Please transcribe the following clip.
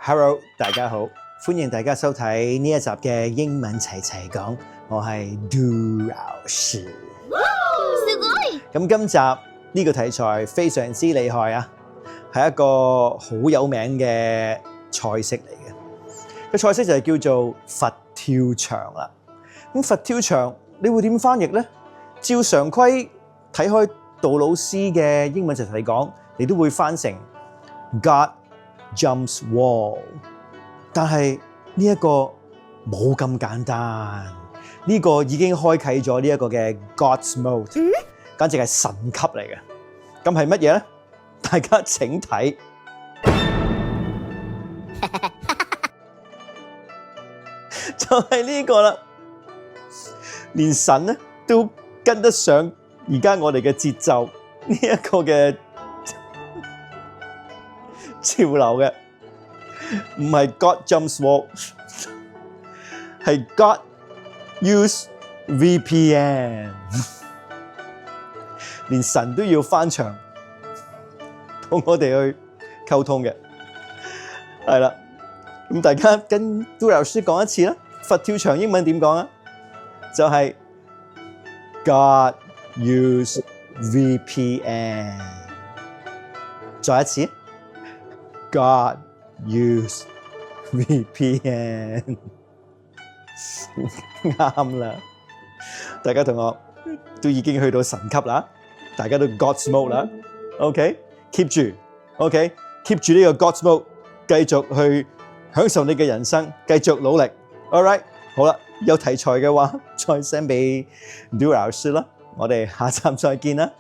Hello， 大家好，歡迎大家收睇呢一集嘅英文齊齊講，我係杜老師。咁今集呢個題材非常之厲害啊，係一個好有名嘅菜式嚟嘅。個菜式就係叫做佛跳牆啦。咁佛跳牆你會點翻譯呢？照常規睇開杜老師嘅英文齊齊講，你都會翻成 God jumps wall， 但係呢一個冇咁簡單，呢個已經開啟咗呢一個嘅 God's mode， 簡直係神級嚟嘅。咁係乜嘢咧？大家請睇，就係呢個啦。連神咧都跟得上而家我哋嘅節奏，呢一個嘅潮流嘅，唔係 God jumps wall， 係 God use VPN， 連神都要翻牆同我哋去溝通嘅，係啦。咁大家跟杜老師講一次啦，佛跳牆英文點講啊？就係 God use VPN， 再一次。God use VPN， 啱啦！大家同學都已經去到神級啦，大家都 God's mode 啦。OK，keep 住 ，OK，keep 住呢個 God's mode， 繼續去享受你嘅人生，繼續努力。All right， 好啦，有題材嘅話再 send 俾杜老師啦，我哋下集再見啦。